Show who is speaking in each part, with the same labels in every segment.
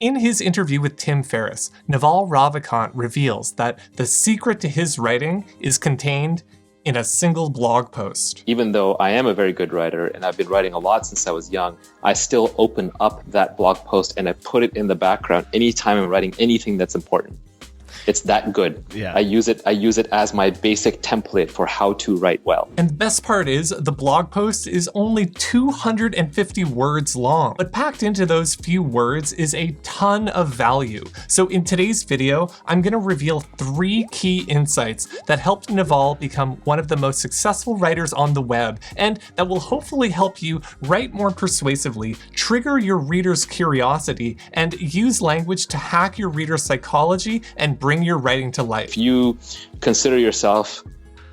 Speaker 1: In his interview with Tim Ferriss, Naval Ravikant reveals that the secret to his writing is contained in a single blog post.
Speaker 2: Even though I am a very good writer and I've been writing a lot since I was young, I still open up that blog post and I put it in the background anytime I'm writing anything that's important. It's that good.
Speaker 3: Yeah.
Speaker 2: I use it as my basic template for how to write well.
Speaker 1: And the best part is, the blog post is only 250 words long, but packed into those few words is a ton of value. So in today's video, I'm going to reveal 3 key insights that helped Naval become one of the most successful writers on the web, and that will hopefully help you write more persuasively, trigger your reader's curiosity, and use language to hack your reader's psychology and bring your writing to life.
Speaker 2: If you consider yourself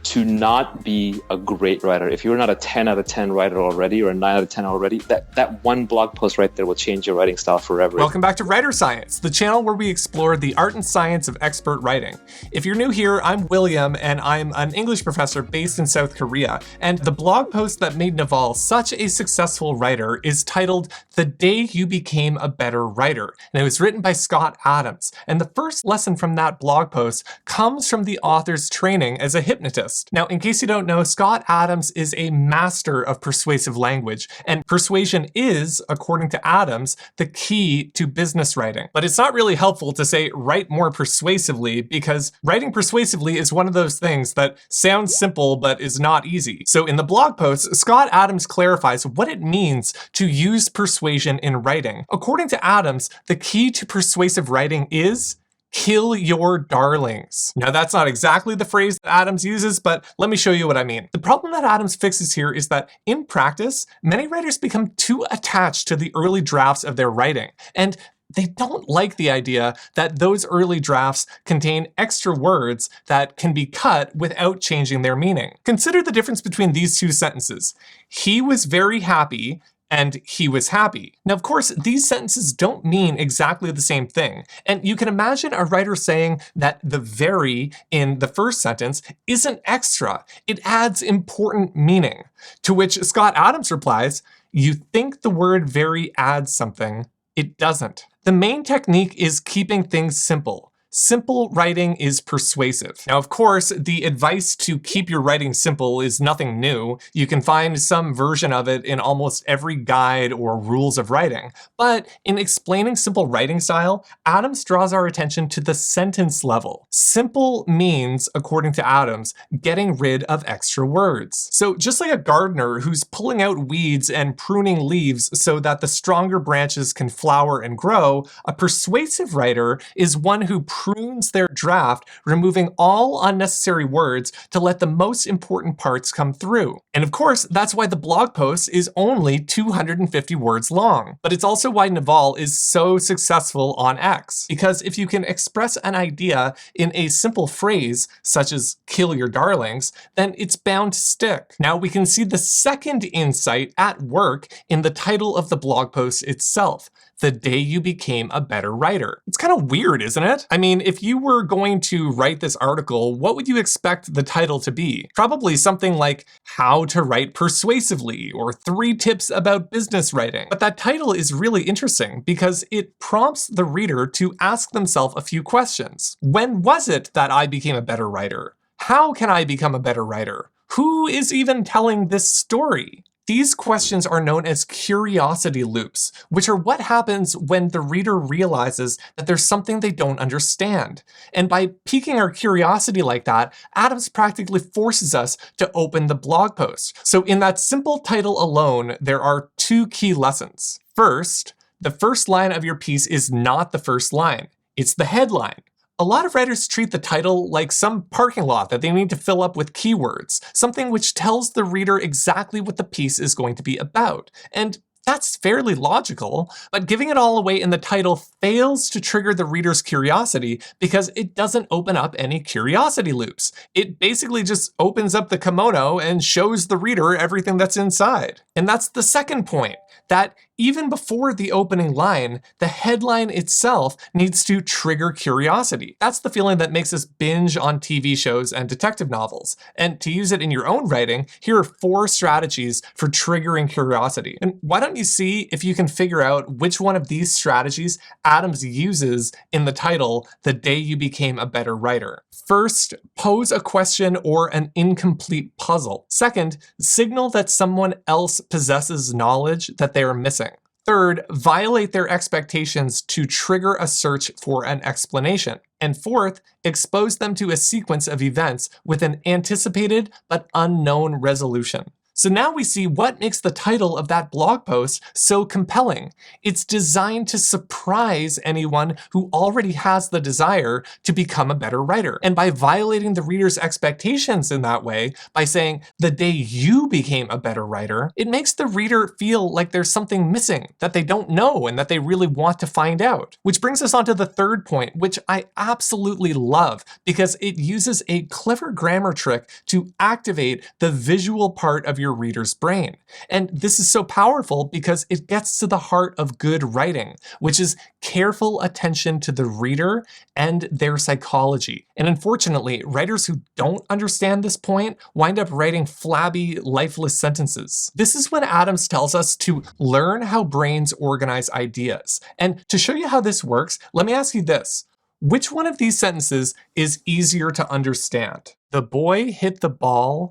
Speaker 2: to not be a great writer, if you're not a 10 out of 10 writer already or a 9 out of 10 already, that one blog post right there will change your writing style forever.
Speaker 1: Welcome back to Writer Science, the channel where we explore the art and science of expert writing. If you're new here, I'm William, and I'm an English professor based in South Korea. And the blog post that made Naval such a successful writer is titled "The Day You Became a Better Writer." And it was written by Scott Adams. And the first lesson from that blog post comes from the author's training as a hypnotist. Now, in case you don't know, Scott Adams is a master of persuasive language, and persuasion is, according to Adams, the key to business writing. But it's not really helpful to say write more persuasively, because writing persuasively is one of those things that sounds simple but is not easy. So in the blog post, Scott Adams clarifies what it means to use persuasion in writing. According to Adams, the key to persuasive writing is kill your darlings. Now, that's not exactly the phrase that Adams uses, but let me show you what I mean. The problem that Adams fixes here is that in practice, many writers become too attached to the early drafts of their writing, and they don't like the idea that those early drafts contain extra words that can be cut without changing their meaning. Consider the difference between these 2 sentences. He was very happy and he was happy. Now, of course, these sentences don't mean exactly the same thing. And you can imagine a writer saying that the very in the first sentence isn't extra. It adds important meaning. To which Scott Adams replies, "You think the word very adds something. It doesn't." The main technique is keeping things simple. Simple writing is persuasive. Now, of course, the advice to keep your writing simple is nothing new. You can find some version of it in almost every guide or rules of writing. But in explaining simple writing style, Adams draws our attention to the sentence level. Simple means, according to Adams, getting rid of extra words. So just like a gardener who's pulling out weeds and pruning leaves so that the stronger branches can flower and grow, a persuasive writer is one who prunes their draft, removing all unnecessary words to let the most important parts come through. And of course, that's why the blog post is only 250 words long. But it's also why Naval is so successful on X. Because if you can express an idea in a simple phrase, such as "kill your darlings," then it's bound to stick. Now, we can see the second insight at work in the title of the blog post itself: "The Day You Became a Better Writer." It's kind of weird, isn't it? I mean, if you were going to write this article, what would you expect the title to be? Probably something like "How to Write Persuasively" or "3 Tips About Business Writing." But that title is really interesting because it prompts the reader to ask themselves a few questions. When was it that I became a better writer? How can I become a better writer? Who is even telling this story? These questions are known as curiosity loops, which are what happens when the reader realizes that there's something they don't understand. And by piquing our curiosity like that, Adams practically forces us to open the blog post. So in that simple title alone, there are 2 key lessons. First, the first line of your piece is not the first line. It's the headline. A lot of writers treat the title like some parking lot that they need to fill up with keywords, something which tells the reader exactly what the piece is going to be about. And that's fairly logical, but giving it all away in the title fails to trigger the reader's curiosity because it doesn't open up any curiosity loops. It basically just opens up the kimono and shows the reader everything that's inside. And that's the second point, that even before the opening line, the headline itself needs to trigger curiosity. That's the feeling that makes us binge on TV shows and detective novels. And to use it in your own writing, here are 4 strategies for triggering curiosity. And why don't you see if you can figure out which one of these strategies Adams uses in the title, The Day You Became a Better Writer. First, pose a question or an incomplete puzzle. Second, signal that someone else possesses knowledge that they are missing. Third, violate their expectations to trigger a search for an explanation. And fourth, expose them to a sequence of events with an anticipated but unknown resolution. So now we see what makes the title of that blog post so compelling. It's designed to surprise anyone who already has the desire to become a better writer. And by violating the reader's expectations in that way, by saying, the day you became a better writer, it makes the reader feel like there's something missing that they don't know and that they really want to find out. Which brings us on to the third point, which I absolutely love because it uses a clever grammar trick to activate the visual part of your reader's brain. And this is so powerful because it gets to the heart of good writing, which is careful attention to the reader and their psychology. And unfortunately, writers who don't understand this point wind up writing flabby, lifeless sentences. This is when Adams tells us to learn how brains organize ideas. And to show you how this works, let me ask you this. Which one of these sentences is easier to understand? The boy hit the ball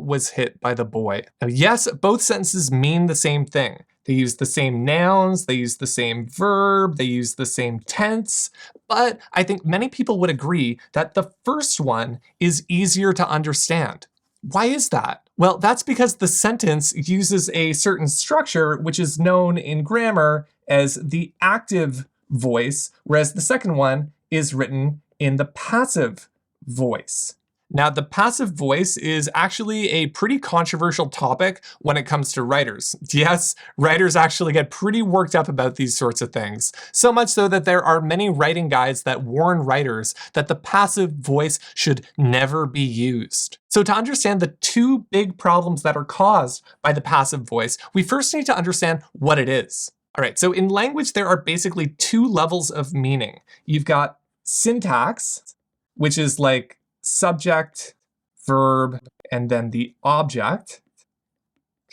Speaker 1: was hit by the boy. Now, yes, both sentences mean the same thing. They use the same nouns, they use the same verb, they use the same tense, but I think many people would agree that the first one is easier to understand. Why is that? Well, that's because the sentence uses a certain structure which is known in grammar as the active voice, whereas the second one is written in the passive voice. Now, the passive voice is actually a pretty controversial topic when it comes to writers. Yes, writers actually get pretty worked up about these sorts of things. So much so that there are many writing guides that warn writers that the passive voice should never be used. So to understand the 2 big problems that are caused by the passive voice, we first need to understand what it is. All right, so in language, there are basically 2 levels of meaning. You've got syntax, which is like subject, verb, and then the object.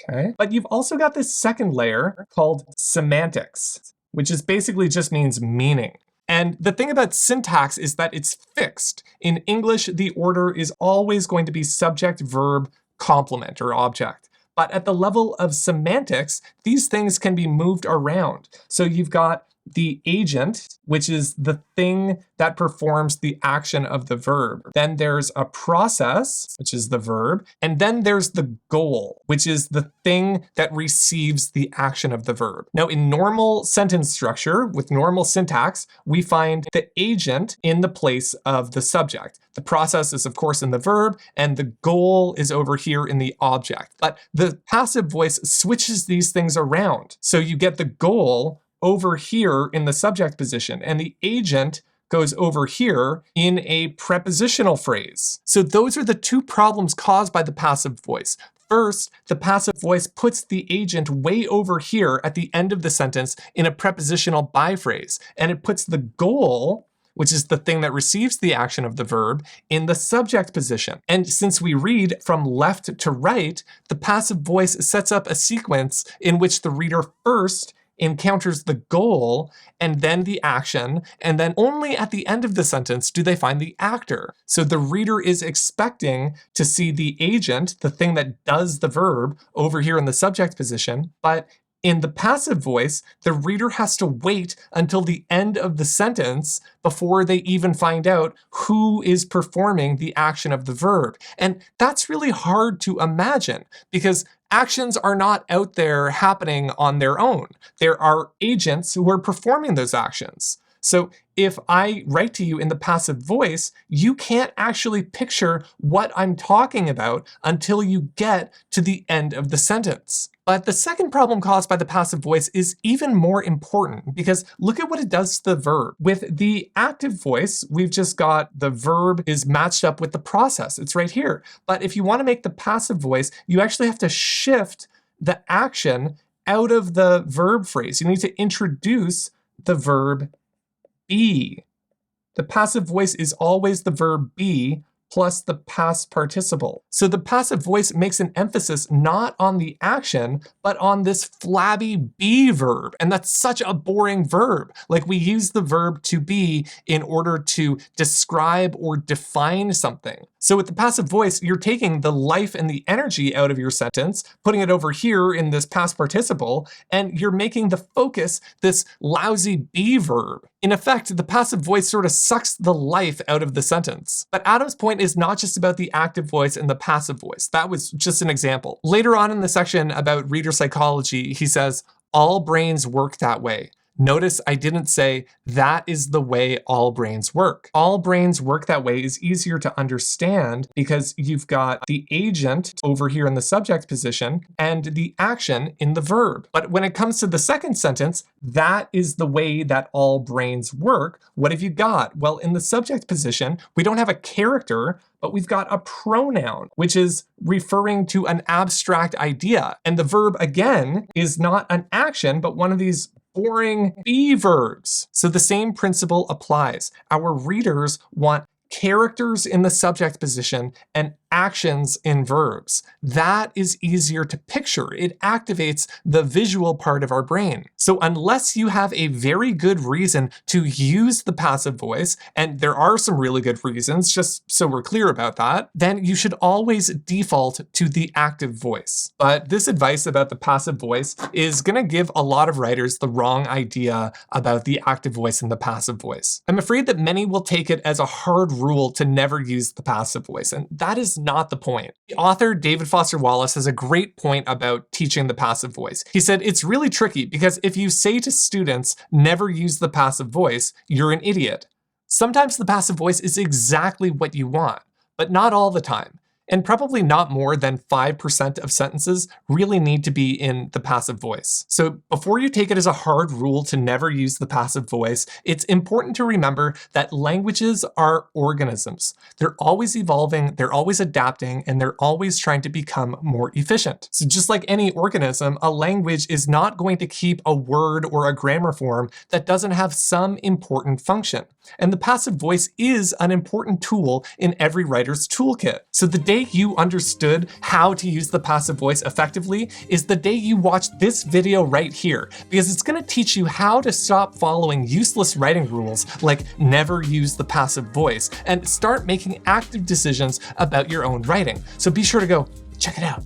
Speaker 1: Okay. But you've also got this second layer called semantics, which is basically just means meaning. And the thing about syntax is that it's fixed. In English, the order is always going to be subject, verb, complement, or object. But at the level of semantics, these things can be moved around. So you've got the agent, which is the thing that performs the action of the verb. Then there's a process, which is the verb. And then there's the goal, which is the thing that receives the action of the verb. Now, in normal sentence structure, with normal syntax, we find the agent in the place of the subject. The process is, of course, in the verb, and the goal is over here in the object. But the passive voice switches these things around. So you get the goal over here in the subject position, and the agent goes over here in a prepositional phrase. So those are the 2 problems caused by the passive voice. First, the passive voice puts the agent way over here at the end of the sentence in a prepositional by phrase, and it puts the goal, which is the thing that receives the action of the verb, in the subject position. And since we read from left to right, the passive voice sets up a sequence in which the reader first encounters the goal and then the action, and then only at the end of the sentence do they find the actor. So the reader is expecting to see the agent, the thing that does the verb, over here in the subject position, but in the passive voice, the reader has to wait until the end of the sentence before they even find out who is performing the action of the verb. And that's really hard to imagine because actions are not out there happening on their own. There are agents who are performing those actions. So if I write to you in the passive voice, you can't actually picture what I'm talking about until you get to the end of the sentence. But the second problem caused by the passive voice is even more important because look at what it does to the verb. With the active voice, we've just got the verb is matched up with the process. It's right here. But if you want to make the passive voice, you actually have to shift the action out of the verb phrase. You need to introduce the verb be. The passive voice is always the verb be plus the past participle. So the passive voice makes an emphasis not on the action, but on this flabby be verb. And that's such a boring verb. Like, we use the verb to be in order to describe or define something. So with the passive voice, you're taking the life and the energy out of your sentence, putting it over here in this past participle, and you're making the focus this lousy be verb. In effect, the passive voice sort of sucks the life out of the sentence. But Adam's point is not just about the active voice and the passive voice. That was just an example. Later on in the section about reader psychology, he says, all brains work that way. Notice I didn't say that is the way all brains work. All brains work that way is easier to understand because you've got the agent over here in the subject position and the action in the verb. But when it comes to the second sentence, that is the way that all brains work, what have you got? Well, in the subject position, we don't have a character, but we've got a pronoun, which is referring to an abstract idea. And the verb, again, is not an action, but one of these boring be verbs. So the same principle applies. Our readers want characters in the subject position and actions in verbs. That is easier to picture. It activates the visual part of our brain. So unless you have a very good reason to use the passive voice, and there are some really good reasons, just so we're clear about that, then you should always default to the active voice. But this advice about the passive voice is going to give a lot of writers the wrong idea about the active voice and the passive voice. I'm afraid that many will take it as a hard rule to never use the passive voice, and that is not the point. The author, David Foster Wallace, has a great point about teaching the passive voice. He said, it's really tricky because if you say to students, never use the passive voice, you're an idiot. Sometimes the passive voice is exactly what you want, but not all the time. And probably not more than 5% of sentences really need to be in the passive voice. So before you take it as a hard rule to never use the passive voice, it's important to remember that languages are organisms. They're always evolving, they're always adapting, and they're always trying to become more efficient. So just like any organism, a language is not going to keep a word or a grammar form that doesn't have some important function. And the passive voice is an important tool in every writer's toolkit. So the day you understood how to use the passive voice effectively is the day you watch this video right here, because it's going to teach you how to stop following useless writing rules like never use the passive voice and start making active decisions about your own writing. So be sure to go check it out.